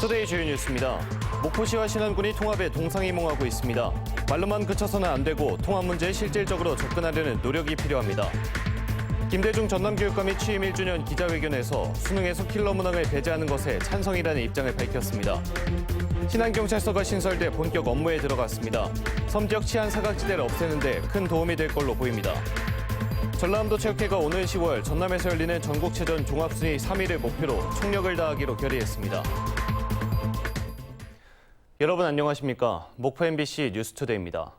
뉴스투데이 주요 뉴스입니다. 목포시와 신안군이 통합에 동상이몽하고 있습니다. 말로만 그쳐서는 안 되고 통합 문제에 실질적으로 접근하려는 노력이 필요합니다. 김대중 전남교육감이 취임 1주년 기자회견에서 수능에서 킬러 문항을 배제하는 것에 찬성이라는 입장을 밝혔습니다. 신안경찰서가 신설돼 본격 업무에 들어갔습니다. 섬 지역 치안 사각지대를 없애는 데 큰 도움이 될 걸로 보입니다. 전라남도 체육회가 오는 10월 전남에서 열리는 전국체전 종합순위 3위를 목표로 총력을 다하기로 결의했습니다. 여러분 안녕하십니까? 목포 MBC 뉴스투데이입니다.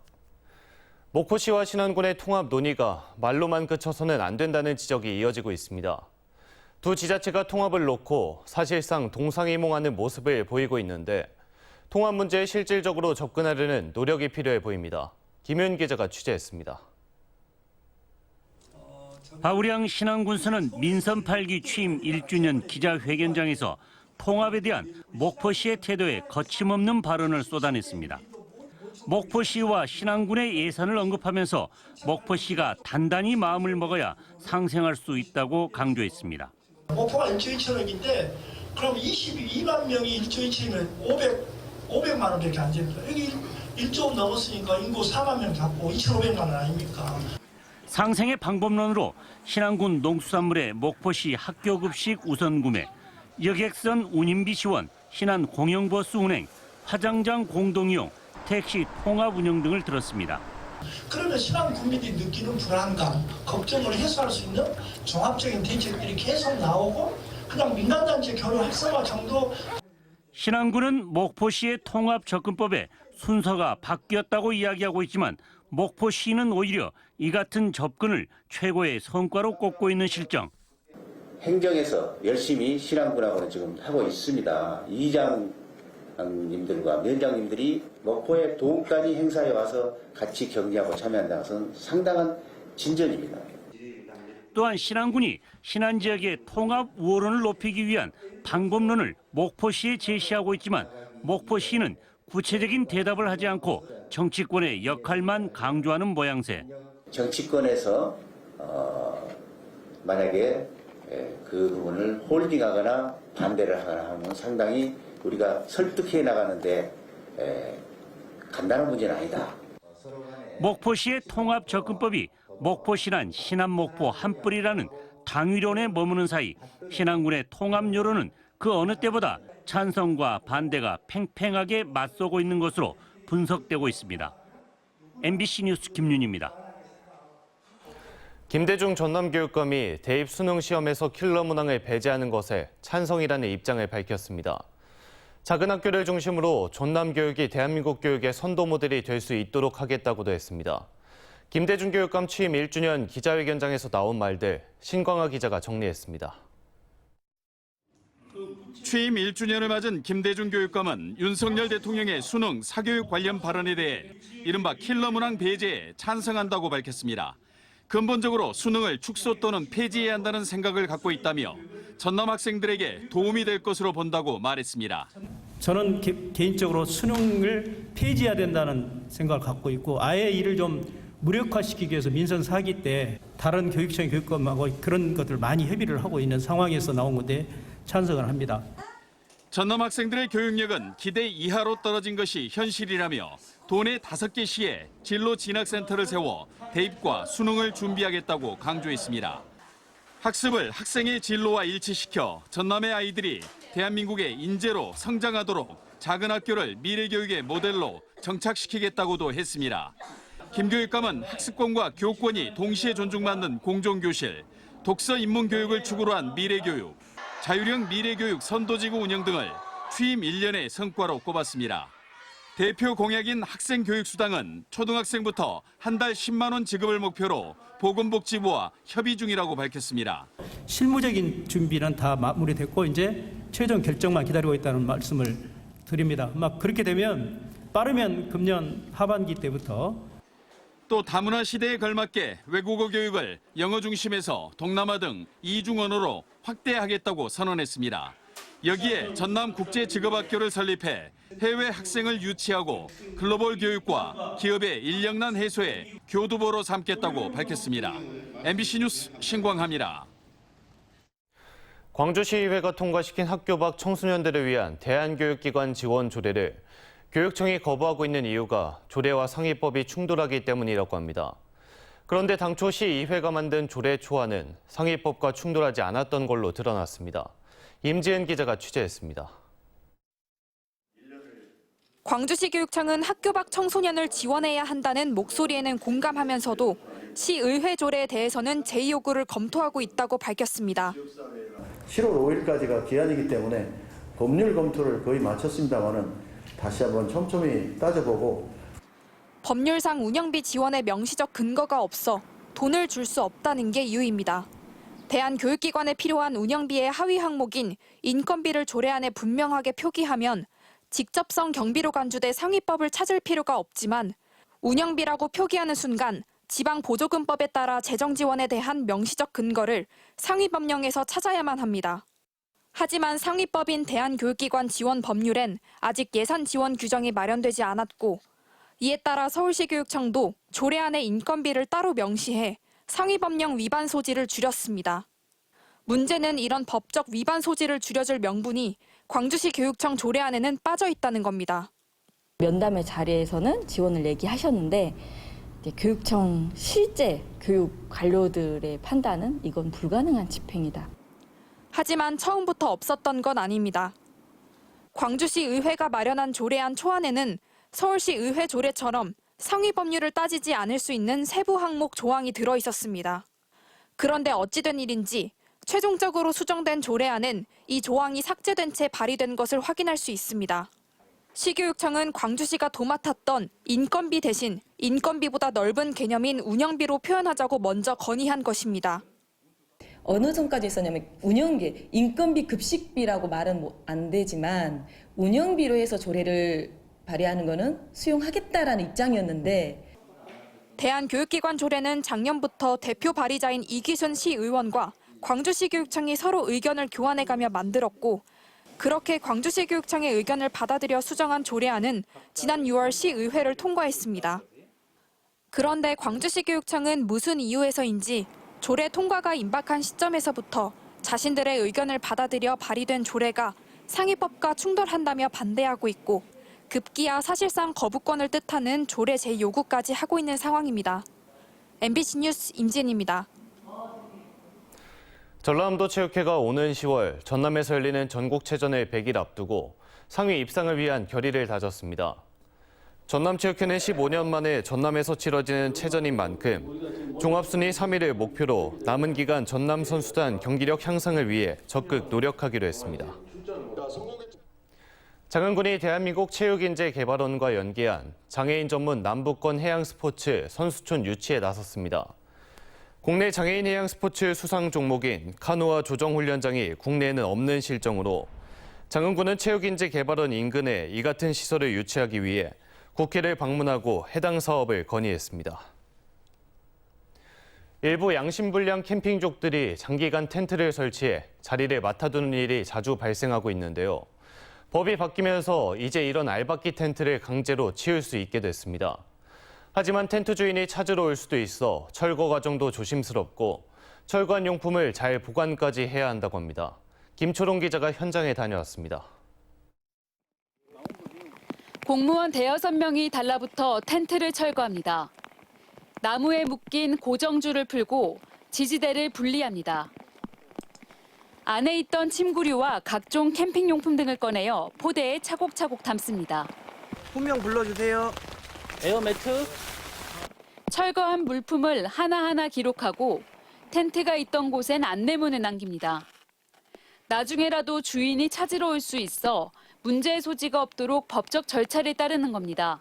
목포시와 신안군의 통합 논의가 말로만 그쳐서는 안 된다는 지적이 이어지고 있습니다. 두 지자체가 통합을 놓고 사실상 동상이몽하는 모습을 보이고 있는데 통합 문제에 실질적으로 접근하려는 노력이 필요해 보입니다. 김윤 기자가 취재했습니다. 바우량 신안군수는 민선 8기 취임 1주년 기자회견장에서 통합에 대한 목포시의 태도에 거침없는 발언을 쏟아냈습니다. 목포시와 신안군의 예산을 언급하면서 목포시가 단단히 마음을 먹어야 상생할 수 있다고 강조했습니다. 목포가 1조 2천억인데 그럼 22만 명이 1조 2천이면 500만 원밖에 안 됩니다. 여기 1조 넘었으니까 인구 4만 명 잡고 2,500만 원 아닙니까? 상생의 방법론으로 신안군 농수산물의 목포시 학교급식 우선 구매, 여객선 운임비 지원, 신안 공영버스 운행, 화장장 공동이용, 택시 통합 운영 등을 들었습니다. 그러면 신안 국민들이 느끼는 불안감, 걱정을 해소할 수 있는 종합적인 대책들이 계속 나오고 그냥 민간단체 교류 활성화 정도. 신안군은 목포시의 통합 접근법에 순서가 바뀌었다고 이야기하고 있지만 목포시는 오히려 이 같은 접근을 최고의 성과로 꼽고 있는 실정. 행정에서 열심히 신안군하고는 지금 하고 있습니다. 이장님들과 위원장님들이 목포의 도읍단위 행사에 와서 같이 격려하고 참여한다는 것은 상당한 진전입니다. 또한 신안군이 신안 지역의 통합 우호론을 높이기 위한 방법론을 목포시에 제시하고 있지만 목포시는 구체적인 대답을 하지 않고 정치권의 역할만 강조하는 모양새. 정치권에서 만약에 그 부분을 홀딩하거나 반대를 하거나 하면 상당히 우리가 설득해 나가는데 간단한 문제는 아니다. 목포시의 통합 접근법이 목포신안, 신안목포 한뿌리라는 당위론에 머무는 사이 신안군의 통합 여론은 그 어느 때보다 찬성과 반대가 팽팽하게 맞서고 있는 것으로 분석되고 있습니다. MBC 뉴스 김윤희입니다. 김대중 전남교육감이 대입 수능 시험에서 킬러 문항을 배제하는 것에 찬성이라는 입장을 밝혔습니다. 작은 학교를 중심으로 전남교육이 대한민국 교육의 선도 모델이 될 수 있도록 하겠다고도 했습니다. 김대중 교육감 취임 1주년 기자회견장에서 나온 말들 신광하 기자가 정리했습니다. 취임 1주년을 맞은 김대중 교육감은 윤석열 대통령의 수능, 사교육 관련 발언에 대해 이른바 킬러 문항 배제에 찬성한다고 밝혔습니다. 근본적으로 수능을 축소 또는 폐지해야 한다는 생각을 갖고 있다며 전남 학생들에게 도움이 될 것으로 본다고 말했습니다. 저는 개인적으로 수능을 폐지해야 된다는 생각을 갖고 있고 아예 이를 좀 무력화시키기 위해서 민선 4기 때 다른 교육청 교육감하고 그런 것들 많이 협의를 하고 있는 상황에서 나온 건데 찬성을 합니다. 전남 학생들의 교육력은 기대 이하로 떨어진 것이 현실이라며 도내 5개 시에 진로 진학센터를 세워 대입과 수능을 준비하겠다고 강조했습니다. 학습을 학생의 진로와 일치시켜 전남의 아이들이 대한민국의 인재로 성장하도록 작은 학교를 미래교육의 모델로 정착시키겠다고도 했습니다. 김 교육감은 학습권과 교권이 동시에 존중받는 공정교실, 독서 인문 교육을 축으로 한 미래교육, 자율형 미래교육 선도지구 운영 등을 취임 1년의 성과로 꼽았습니다. 대표 공약인 학생교육수당은 초등학생부터 한 달 10만 원 지급을 목표로 보건복지부와 협의 중이라고 밝혔습니다. 실무적인 준비는 다 마무리됐고 이제 최종 결정만 기다리고 있다는 말씀을 드립니다. 그렇게 되면 빠르면 금년 하반기 때부터 또 다문화 시대에 걸맞게 외국어 교육을 영어 중심에서 동남아 등 이중 언어로 확대하겠다고 선언했습니다. 여기에 전남국제직업학교를 설립해 해외 학생을 유치하고 글로벌 교육과 기업의 인력난 해소에 교두보로 삼겠다고 밝혔습니다. MBC 뉴스 신광하입니다. 광주시의회가 통과시킨 학교 밖 청소년들을 위한 대안교육기관 지원 조례를 교육청이 거부하고 있는 이유가 조례와 상위법이 충돌하기 때문이라고 합니다. 그런데 당초 시의회가 만든 조례 초안은 상위법과 충돌하지 않았던 걸로 드러났습니다. 임지은 기자가 취재했습니다. 광주시 교육청은 학교 밖 청소년을 지원해야 한다는 목소리에는 공감하면서도 시의회 조례에 대해서는 재요구를 검토하고 있다고 밝혔습니다. 7월 5일까지가 기한이기 때문에 법률 검토를 거의 마쳤습니다마는 다시 한번 촘촘히 따져보고 법률상 운영비 지원에 명시적 근거가 없어 돈을 줄 수 없다는 게 이유입니다. 대한교육기관에 필요한 운영비의 하위 항목인 인건비를 조례안에 분명하게 표기하면 직접성 경비로 간주돼 상위법을 찾을 필요가 없지만 운영비라고 표기하는 순간 지방보조금법에 따라 재정 지원에 대한 명시적 근거를 상위법령에서 찾아야만 합니다. 하지만 상위법인 대한교육기관 지원 법률엔 아직 예산 지원 규정이 마련되지 않았고 이에 따라 서울시 교육청도 조례안에 인건비를 따로 명시해 상위법령 위반 소지를 줄였습니다. 문제는 이런 법적 위반 소지를 줄여줄 명분이 광주시 교육청 조례안에는 빠져 있다는 겁니다. 면담의 자리에서는 지원을 얘기하셨는데 교육청 실제 교육 관료들의 판단은 이건 불가능한 집행이다. 하지만 처음부터 없었던 건 아닙니다. 광주시 의회가 마련한 조례안 초안에는 서울시 의회 조례처럼 상위 법률을 따지지 않을 수 있는 세부 항목 조항이 들어 있었습니다. 그런데 어찌된 일인지 최종적으로 수정된 조례안은 이 조항이 삭제된 채 발의된 것을 확인할 수 있습니다. 시교육청은 광주시가 도맡았던 인건비 대신 인건비보다 넓은 개념인 운영비로 표현하자고 먼저 건의한 것입니다. 어느 선까지 있었냐면 운영비, 인건비 급식비라고 말은 안 되지만 운영비로 해서 조례를 발의하는 거는 수용하겠다라는 입장이었는데 대한교육기관 조례는 작년부터 대표 발의자인 이기순 시의원과 광주시 교육청이 서로 의견을 교환해가며 만들었고 그렇게 광주시 교육청의 의견을 받아들여 수정한 조례안은 지난 6월 시의회를 통과했습니다. 그런데 광주시 교육청은 무슨 이유에서인지 조례 통과가 임박한 시점에서부터 자신들의 의견을 받아들여 발의된 조례가 상위법과 충돌한다며 반대하고 있고 급기야 사실상 거부권을 뜻하는 조례 재요구까지 하고 있는 상황입니다. MBC 뉴스 임진입니다. 전라남도 체육회가 오는 10월 전남에서 열리는 전국체전을 100일 앞두고 상위 입상을 위한 결의를 다졌습니다. 전남체육회는 15년 만에 전남에서 치러지는 체전인 만큼 종합순위 3위를 목표로 남은 기간 전남 선수단 경기력 향상을 위해 적극 노력하기로 했습니다. 장흥군이 대한민국 체육인재개발원과 연계한 장애인 전문 남북권 해양스포츠 선수촌 유치에 나섰습니다. 국내 장애인 해양 스포츠 수상 종목인 카누아 조정훈련장이 국내에는 없는 실정으로 장흥군은 체육인재개발원 인근에 이 같은 시설을 유치하기 위해 국회를 방문하고 해당 사업을 건의했습니다. 일부 양심불량 캠핑족들이 장기간 텐트를 설치해 자리를 맡아두는 일이 자주 발생하고 있는데요. 법이 바뀌면서 이제 이런 알박기 텐트를 강제로 치울 수 있게 됐습니다. 하지만 텐트 주인이 찾으러 올 수도 있어 철거 과정도 조심스럽고 철거한 용품을 잘 보관까지 해야 한다고 합니다. 김초롱 기자가 현장에 다녀왔습니다. 공무원 대여섯 명이 달라붙어 텐트를 철거합니다. 나무에 묶인 고정줄을 풀고 지지대를 분리합니다. 안에 있던 침구류와 각종 캠핑용품 등을 꺼내어 포대에 차곡차곡 담습니다. 훈명 불러주세요. 에어매트. 철거한 물품을 하나하나 기록하고 텐트가 있던 곳엔 안내문을 남깁니다. 나중에라도 주인이 찾으러 올 수 있어 문제의 소지가 없도록 법적 절차를 따르는 겁니다.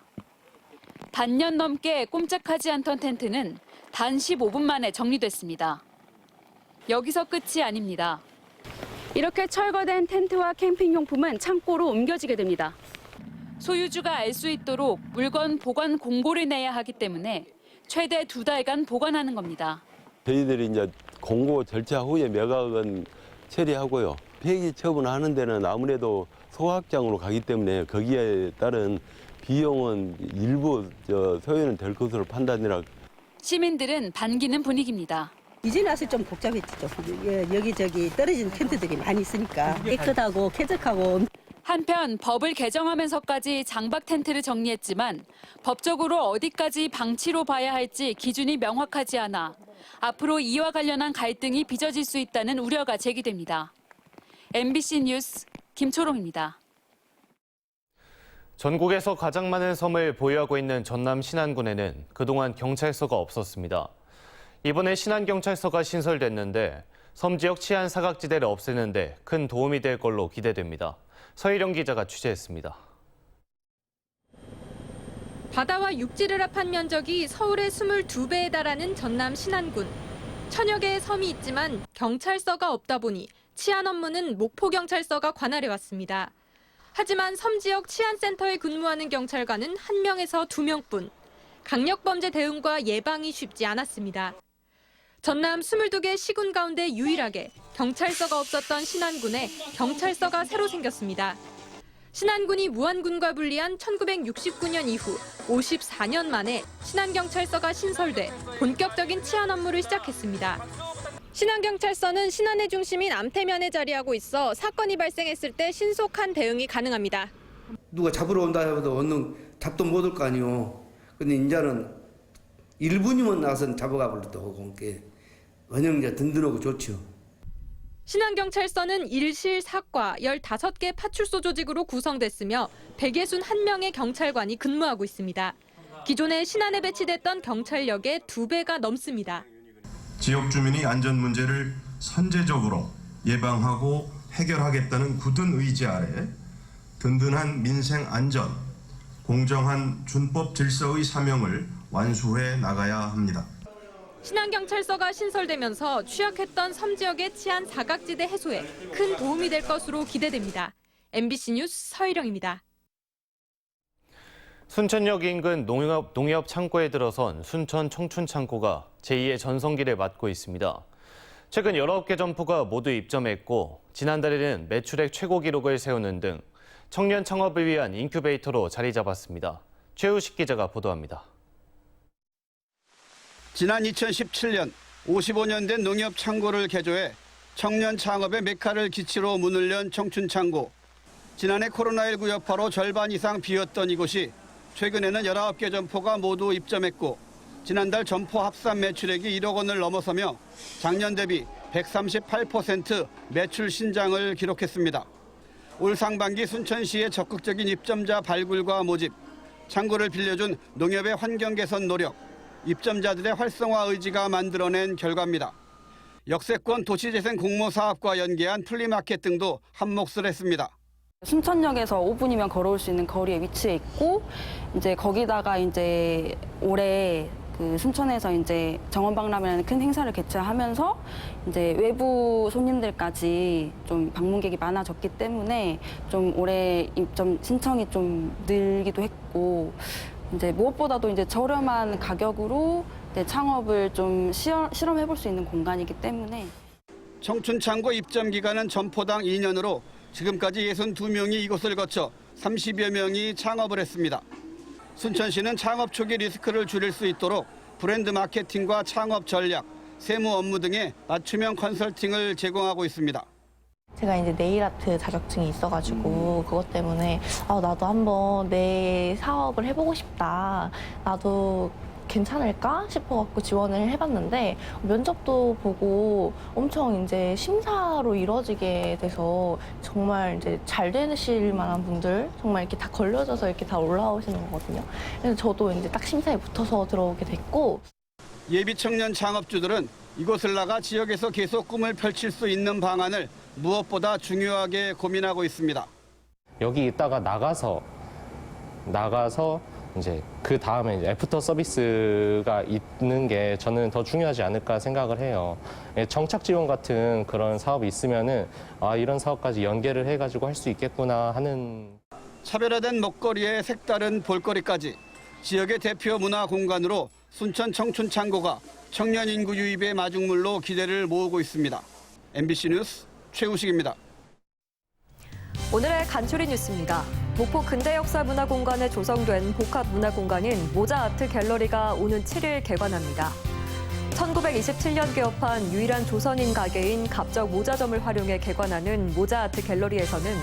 반년 넘게 꼼짝하지 않던 텐트는 단 15분 만에 정리됐습니다. 여기서 끝이 아닙니다. 이렇게 철거된 텐트와 캠핑용품은 창고로 옮겨지게 됩니다. 소유주가 알 수 있도록 물건 보관 공고를 내야 하기 때문에 최대 2달간 보관하는 겁니다. 저희들이 이제 공고 절차 후에 매각은 처리하고요. 폐기 처분하는 데는 아무래도 소각장으로 가기 때문에 거기에 따른 비용은 일부 소요는 될 것으로 판단이라. 시민들은 반기는 분위기입니다. 이제 와서 좀 복잡했죠. 여기저기 떨어진 텐트들이 많이 있으니까 깨끗하고 쾌적하고. 한편 법을 개정하면서까지 장박 텐트를 정리했지만 법적으로 어디까지 방치로 봐야 할지 기준이 명확하지 않아 앞으로 이와 관련한 갈등이 빚어질 수 있다는 우려가 제기됩니다. MBC 뉴스 김초롱입니다. 전국에서 가장 많은 섬을 보유하고 있는 전남 신안군에는 그동안 경찰서가 없었습니다. 이번에 신안경찰서가 신설됐는데 섬 지역 치안 사각지대를 없애는 데 큰 도움이 될 걸로 기대됩니다. 서희령 기자가 취재했습니다. 바다와 육지를 합한 면적이 서울의 22배에 달하는 전남 신안군. 천여 개의 섬이 있지만 경찰서가 없다 보니 치안 업무는 목포경찰서가 관할해 왔습니다. 하지만 섬 지역 치안센터에 근무하는 경찰관은 1명에서 2명뿐. 강력범죄 대응과 예방이 쉽지 않았습니다. 전남 22개 시군 가운데 유일하게 경찰서가 없었던 신안군에 경찰서가 새로 생겼습니다. 신안군이 무안군과 분리한 1969년 이후 54년 만에 신안경찰서가 신설돼 본격적인 치안 업무를 시작했습니다. 신안경찰서는 신안의 중심인 암태면에 자리하고 있어 사건이 발생했을 때 신속한 대응이 가능합니다. 누가 잡으러 온다 해도 얼른 잡도 못 올 거 아니오. 근데 이제는 1분이면 나서 잡아가 버려도 하고 원형 이제 든든하고 좋죠. 신안경찰서는 1실 4과 15개 파출소 조직으로 구성됐으며 161명의 경찰관이 근무하고 있습니다. 기존에 신안에 배치됐던 경찰력의 2배가 넘습니다. 지역 주민의 안전 문제를 선제적으로 예방하고 해결하겠다는 굳은 의지 아래 든든한 민생 안전, 공정한 준법 질서의 사명을 완수해 나가야 합니다. 신안경찰서가 신설되면서 취약했던 섬 지역의 치안 사각지대 해소에 큰 도움이 될 것으로 기대됩니다. MBC 뉴스 서희령입니다. 순천역 인근 농협 창고에 들어선 순천 청춘창고가 제2의 전성기를 맞고 있습니다. 최근 19개 점포가 모두 입점했고 지난달에는 매출액 최고 기록을 세우는 등 청년 창업을 위한 인큐베이터로 자리 잡았습니다. 최우식 기자가 보도합니다. 지난 2017년 55년 된 농협 창고를 개조해 청년 창업의 메카를 기치로 문을 연 청춘창고. 지난해 코로나19 여파로 절반 이상 비었던 이곳이 최근에는 19개 점포가 모두 입점했고 지난달 점포 합산 매출액이 1억 원을 넘어서며 작년 대비 138% 매출 신장을 기록했습니다. 올 상반기 순천시의 적극적인 입점자 발굴과 모집, 창고를 빌려준 농협의 환경 개선 노력, 입점자들의 활성화 의지가 만들어낸 결과입니다. 역세권 도시재생 공모사업과 연계한 플리마켓 등도 한몫을 했습니다. 순천역에서 5분이면 걸어올 수 있는 거리에 위치해 있고 이제 거기다가 이제 올해 그 순천에서 이제 정원박람회라는 큰 행사를 개최하면서 이제 외부 손님들까지 좀 방문객이 많아졌기 때문에 좀 올해 입점 신청이 좀 늘기도 했고 이제 무엇보다도 이제 저렴한 가격으로 이제 창업을 좀 실험해 볼 수 있는 공간이기 때문에 청춘창고 입점 기간은 점포당 2년으로 지금까지 62명이 이곳을 거쳐 30여 명이 창업을 했습니다. 순천시는 창업 초기 리스크를 줄일 수 있도록 브랜드 마케팅과 창업 전략, 세무 업무 등의 맞춤형 컨설팅을 제공하고 있습니다. 제가 이제 네일 아트 자격증이 있어가지고 그것 때문에 나도 한번 내 사업을 해보고 싶다. 나도 괜찮을까 싶어갖고 지원을 해봤는데 면접도 보고 엄청 이제 심사로 이루어지게 돼서 정말 이제 잘 되실 만한 분들 정말 이렇게 다 걸려져서 이렇게 다 올라오시는 거거든요. 그래서 저도 이제 딱 심사에 붙어서 들어오게 됐고. 예비 청년 창업주들은 이곳을 나가 지역에서 계속 꿈을 펼칠 수 있는 방안을 무엇보다 중요하게 고민하고 있습니다. 여기 있다가 나가서 이제 그 다음에 이제 애프터 서비스가 있는 게 저는 더 중요하지 않을까 생각을 해요. 정착 지원 같은 그런 사업이 있으면은 이런 사업까지 연계를 해가지고 할 수 있겠구나 하는. 차별화된 먹거리에 색다른 볼거리까지 지역의 대표 문화 공간으로 순천 청춘창고가 청년 인구 유입의 마중물로 기대를 모으고 있습니다. MBC 뉴스 최우식입니다. 오늘의 간추린 뉴스입니다. 목포 근대역사문화공간에 조성된 복합문화공간인 모자아트 갤러리가 오는 7일 개관합니다. 1927년 개업한 유일한 조선인 가게인 갑적 모자점을 활용해 개관하는 모자아트 갤러리에서는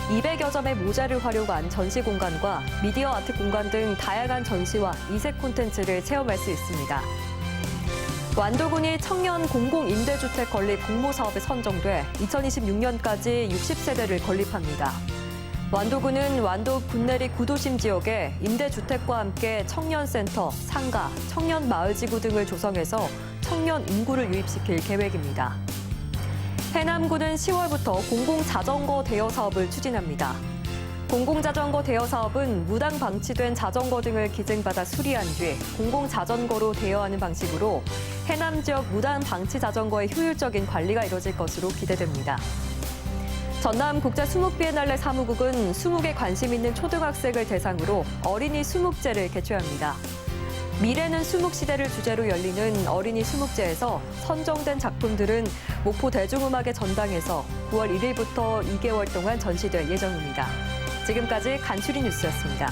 200여 점의 모자를 활용한 전시 공간과 미디어 아트 공간 등 다양한 전시와 이색 콘텐츠를 체험할 수 있습니다. 완도군이 청년 공공임대주택 건립 공모사업에 선정돼 2026년까지 60세대를 건립합니다. 완도군은 완도 군내리 구도심 지역에 임대주택과 함께 청년센터, 상가, 청년마을지구 등을 조성해서 청년 인구를 유입시킬 계획입니다. 해남군은 10월부터 공공자전거 대여 사업을 추진합니다. 공공자전거 대여 사업은 무당 방치된 자전거 등을 기증받아 수리한 뒤 공공자전거로 대여하는 방식으로 해남 지역 무당 방치 자전거의 효율적인 관리가 이뤄질 것으로 기대됩니다. 전남 국제 수묵 비엔날레 사무국은 수묵에 관심 있는 초등학생을 대상으로 어린이 수묵제를 개최합니다. 미래는 수묵 시대를 주제로 열리는 어린이 수묵제에서 선정된 작품들은 목포 대중음악의 전당에서 9월 1일부터 2개월 동안 전시될 예정입니다. 지금까지 간추린 뉴스였습니다.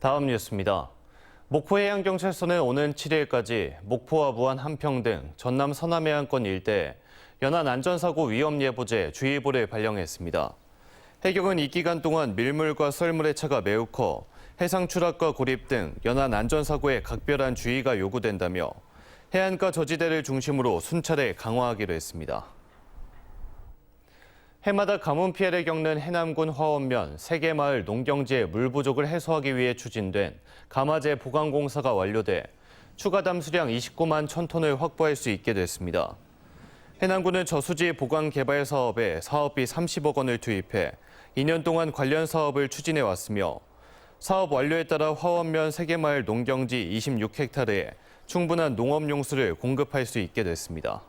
다음 뉴스입니다. 목포해양경찰서는 오는 7일까지 목포와 무안 한평 등 전남 서남해안권 일대에 연안 안전사고 위험예보제 주의보를 발령했습니다. 해경은 이 기간 동안 밀물과 썰물의 차가 매우 커 해상 추락과 고립 등 연안 안전사고에 각별한 주의가 요구된다며 해안가 저지대를 중심으로 순찰에 강화하기로 했습니다. 해마다 가뭄 피해를 겪는 해남군 화원면 3개 마을 농경지의 물 부족을 해소하기 위해 추진된 가마제 보강 공사가 완료돼 추가 담수량 29만 1,000톤을 확보할 수 있게 됐습니다. 해남군은 저수지 보강 개발 사업에 사업비 30억 원을 투입해 2년 동안 관련 사업을 추진해 왔으며 사업 완료에 따라 화원면 3개 마을 농경지 26헥타르에 충분한 농업용수를 공급할 수 있게 됐습니다.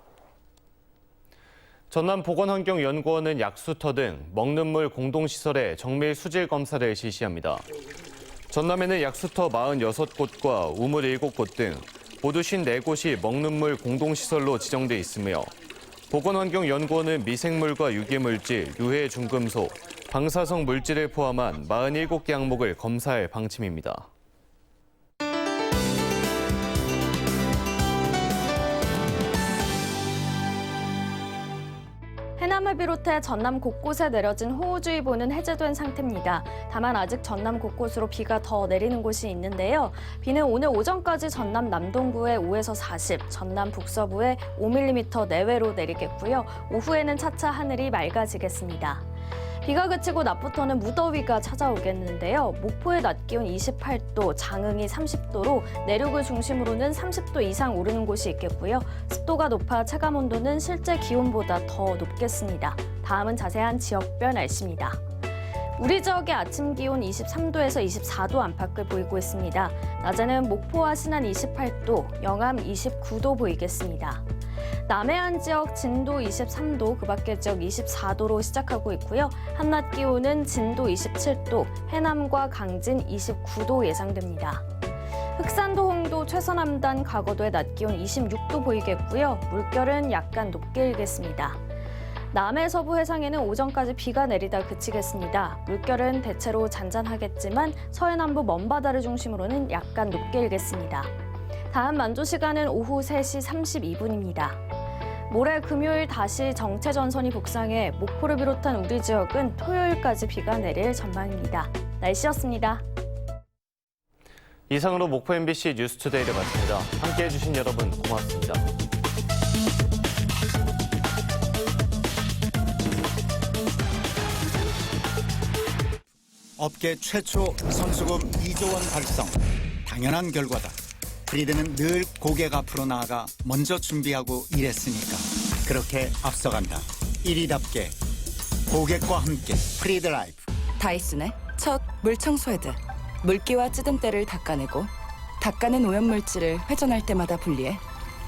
전남보건환경연구원은 약수터 등 먹는 물 공동시설의 정밀 수질 검사를 실시합니다. 전남에는 약수터 46곳과 우물 7곳 등 모두 54곳이 먹는 물 공동시설로 지정돼 있으며 보건환경연구원은 미생물과 유기물질, 유해 중금속, 방사성 물질을 포함한 47개 항목을 검사할 방침입니다. 해남을 비롯해 전남 곳곳에 내려진 호우주의보는 해제된 상태입니다. 다만 아직 전남 곳곳으로 비가 더 내리는 곳이 있는데요. 비는 오늘 오전까지 전남 남동부에 5에서 40, 전남 북서부에 5mm 내외로 내리겠고요. 오후에는 차차 하늘이 맑아지겠습니다. 비가 그치고 낮부터는 무더위가 찾아오겠는데요. 목포의 낮 기온 28도, 장흥이 30도로 내륙을 중심으로는 30도 이상 오르는 곳이 있겠고요. 습도가 높아 체감온도는 실제 기온보다 더 높겠습니다. 다음은 자세한 지역별 날씨입니다. 우리 지역의 아침 기온 23도에서 24도 안팎을 보이고 있습니다. 낮에는 목포와 신안 28도, 영암 29도 보이겠습니다. 남해안 지역 진도 23도, 그 밖의 지역 24도로 시작하고 있고요. 한낮 기온은 진도 27도, 해남과 강진 29도 예상됩니다. 흑산도, 홍도, 최서남단, 가거도의 낮 기온 26도 보이겠고요. 물결은 약간 높게 일겠습니다. 남해 서부 해상에는 오전까지 비가 내리다 그치겠습니다. 물결은 대체로 잔잔하겠지만 서해남부 먼바다를 중심으로는 약간 높게 일겠습니다. 다음 만조 시간은 오후 3시 32분입니다. 모레 금요일 다시 정체전선이 북상해 목포를 비롯한 우리 지역은 토요일까지 비가 내릴 전망입니다. 날씨였습니다. 이상으로 목포 MBC 뉴스투데이를 마칩니다. 함께해 주신 여러분 고맙습니다. 업계 최초 선수급 2조 원 달성. 당연한 결과다. 프리드는 늘 고객 앞으로 나아가 먼저 준비하고 일했으니까 그렇게 앞서간다. 1위답게 고객과 함께 프리드 라이프. 다이슨의 첫 물청소 헤드. 물기와 찌든 때를 닦아내고 닦아낸 오염물질을 회전할 때마다 분리해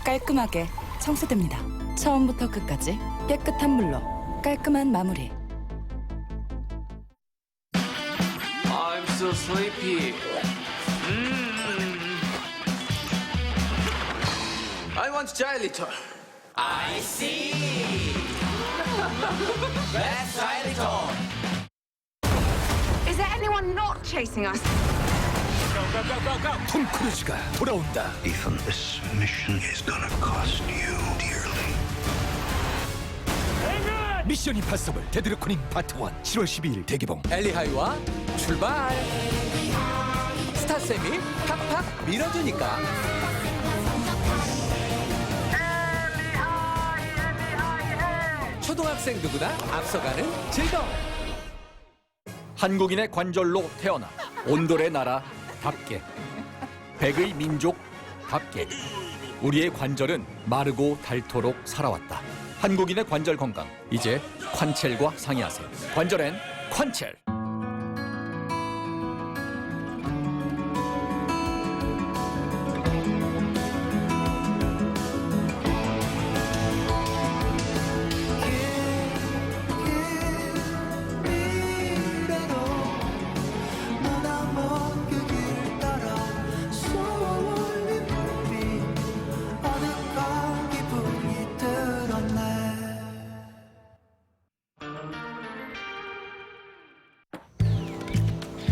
깔끔하게 청소됩니다. 처음부터 끝까지 깨끗한 물로 깔끔한 마무리. I'm so sleepy. I want Xylitol. I see. That's Xylitol. Is there anyone not chasing us? 톰 크루즈가 돌아온다. Ethan, this mission is gonna cost you dearly. 미션 임파서블 데드 레코닝 파트 1 7월 12일 대개봉. 엘리 하이와 출발. 스타쌤이 팍팍 밀어주니까. 초등학생 누구나 앞서가는 즐거움. 한국인의 관절로 태어나 온돌의 나라답게, 백의 민족답게 우리의 관절은 마르고 닳도록 살아왔다. 한국인의 관절 건강, 이제 콴첼과 상의하세요. 관절엔 콴첼.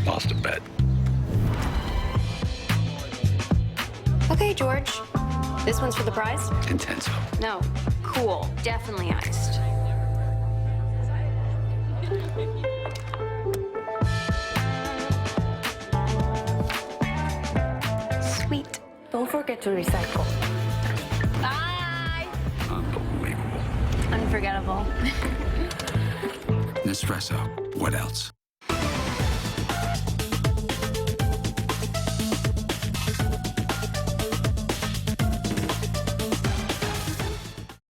Lost a bet. Okay, George. This one's for the prize? Intenso. No. Cool. Definitely iced. Sweet. Don't forget to recycle. Bye! Unbelievable. Unforgettable. Nespresso. What else?